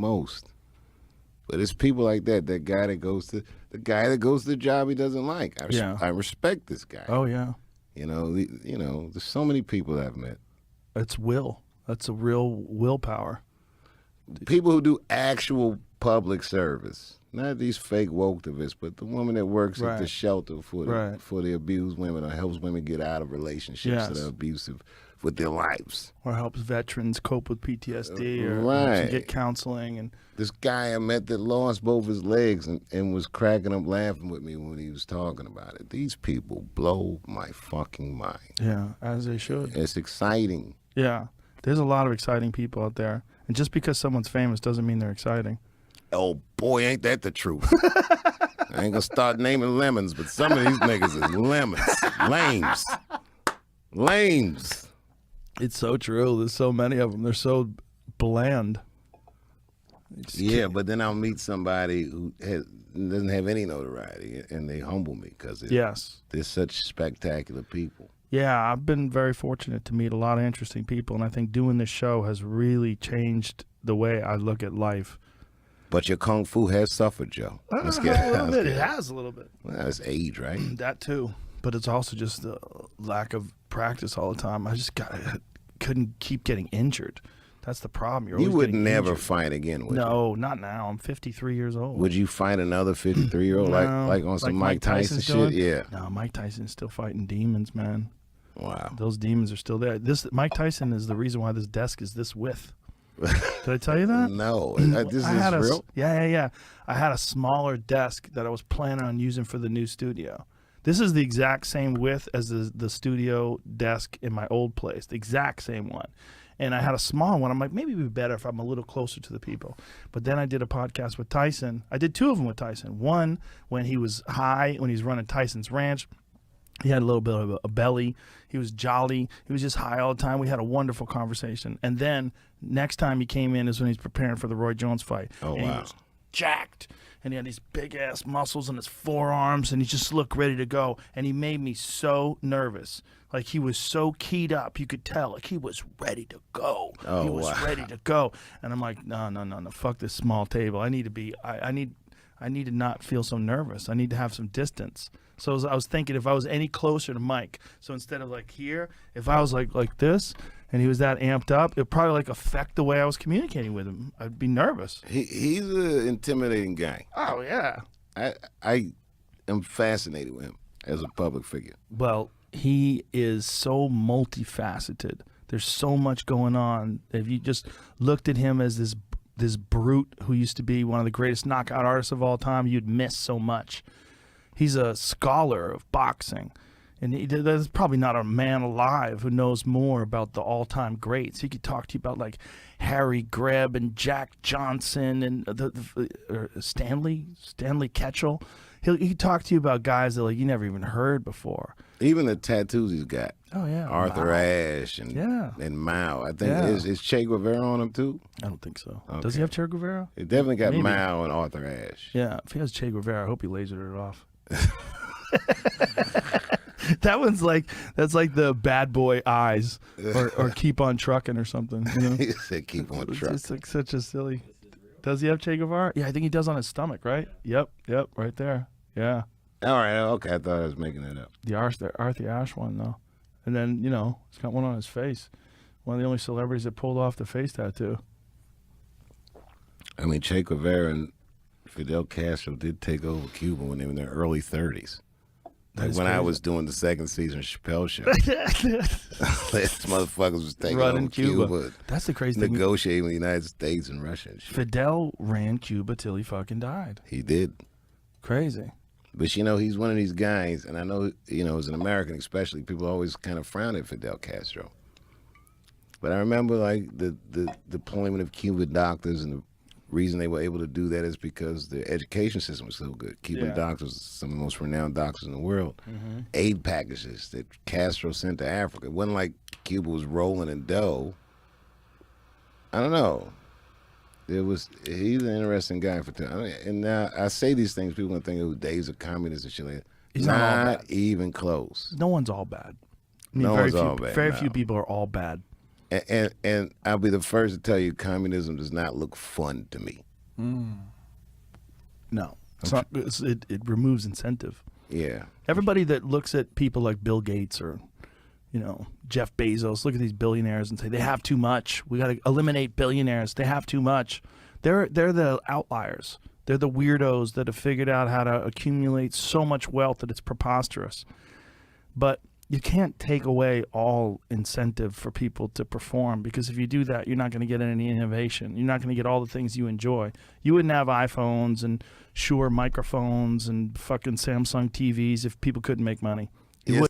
most. But it's people like that. The guy that goes to the job he doesn't like. I respect this guy. Oh yeah. There's so many people that I've met. It's will. That's a real willpower. People who do actual public service, not these fake woketivists, but the woman that works at the shelter for the abused women or helps women get out of relationships that are abusive with their lives. Or helps veterans cope with PTSD or get counseling. And this guy I met that lost both his legs and was cracking up laughing with me when he was talking about it. These people blow my fucking mind. Yeah, as they should. It's exciting. Yeah, there's a lot of exciting people out there. And just because someone's famous doesn't mean they're exciting. Oh, boy, ain't that the truth. I ain't gonna start naming lemons, but some of these niggas is lemons. Lames. It's so true. There's so many of them. They're so bland. Yeah, but then I'll meet somebody who doesn't have any notoriety, and they humble me because they're such spectacular people. Yeah, I've been very fortunate to meet a lot of interesting people, and I think doing this show has really changed the way I look at life. But your kung fu has suffered, Joe. A little bit. It has a little bit. Well, it's age, right? That too. But it's also just the lack of practice all the time. I just couldn't keep getting injured. That's the problem. You would never fight again, would you? No, not now. I'm 53 years old. Would you fight another 53-year-old like on some Mike Tyson shit? Yeah. No, Mike Tyson's still fighting demons, man. Wow. Those demons are still there. Mike Tyson is the reason why this desk is this width. Did I tell you that? No. This is real? Yeah. I had a smaller desk that I was planning on using for the new studio. This is the exact same width as the studio desk in my old place, the exact same one. And I had a small one. I'm like, maybe it'd be better if I'm a little closer to the people. But then I did a podcast with Tyson. I did two of them with Tyson. One, when he was high, when he was running Tyson's Ranch. He had a little bit of a belly. He was jolly. He was just high all the time. We had a wonderful conversation. And then next time he came in is when he's preparing for the Roy Jones fight. Oh, and wow. He was jacked. And he had these big-ass muscles in his forearms, and he just looked ready to go. And he made me so nervous. Like, he was so keyed up. You could tell. Like, he was ready to go. Oh, he was ready to go. And I'm like, no. Fuck this small table. I need to be – I need to not feel so nervous. I need to have some distance. So I was thinking if I was any closer to Mike, so instead of like here, if I was like this and he was that amped up, it'd probably like affect the way I was communicating with him. I'd be nervous. He's an intimidating guy. Oh, yeah. I am fascinated with him as a public figure. Well, he is so multifaceted. There's so much going on. If you just looked at him as this brute who used to be one of the greatest knockout artists of all time, you'd miss so much. He's a scholar of boxing, and there's probably not a man alive who knows more about the all-time greats. He could talk to you about like Harry Greb and Jack Johnson and Stanley Ketchel. He could talk to you about guys that like you never even heard before. Even the tattoos he's got. Oh yeah, Arthur Ashe and Mao. I think is Che Guevara on him too. I don't think so. Okay. Does he have Che Guevara? It definitely got Mao and Arthur Ashe. Yeah, if he has Che Guevara, I hope he lasered it off. That's like the bad boy eyes or keep on trucking or something. You know? He said keep on trucking. It's like such a silly. Does he have Che Guevara? Yeah, I think he does on his stomach, right? Yep, right there. Yeah. All right, okay. I thought I was making that up. The Arthur Ashe one though, and then he's got one on his face. One of the only celebrities that pulled off the face tattoo. I mean, Che Guevara and Fidel Castro did take over Cuba when they were in their early 30s. Like when I was doing the second season of Chappelle Show. These motherfuckers was taking running over Cuba. That's the crazy thing. Negotiating with the United States and Russia and shit. Fidel ran Cuba till he fucking died. He did. Crazy. But, he's one of these guys, and I know, as an American especially, people always kind of frown at Fidel Castro. But I remember, like, the deployment of Cuban doctors, and the reason they were able to do that is because the education system was so good. Cuban doctors, some of the most renowned doctors in the world. Mm-hmm. Aid packages that Castro sent to Africa. It wasn't like Cuba was rolling in dough. I don't know. He's an interesting guy for time. And now I say these things, people gonna think, days of communists and shit like that. He's not all bad. Even close. No one's all bad. I mean, no one's all bad. Very few people are all bad. And I'll be the first to tell you, communism does not look fun to me. No, it's not, it removes incentive. Yeah. Everybody that looks at people like Bill Gates or, Jeff Bezos, look at these billionaires and say they have too much. We got to eliminate billionaires. They have too much. They're the outliers. They're the weirdos that have figured out how to accumulate so much wealth that it's preposterous. But you can't take away all incentive for people to perform, because if you do that, you're not going to get any innovation. You're not going to get all the things you enjoy. You wouldn't have iPhones and Shure microphones and fucking Samsung TVs if people couldn't make money.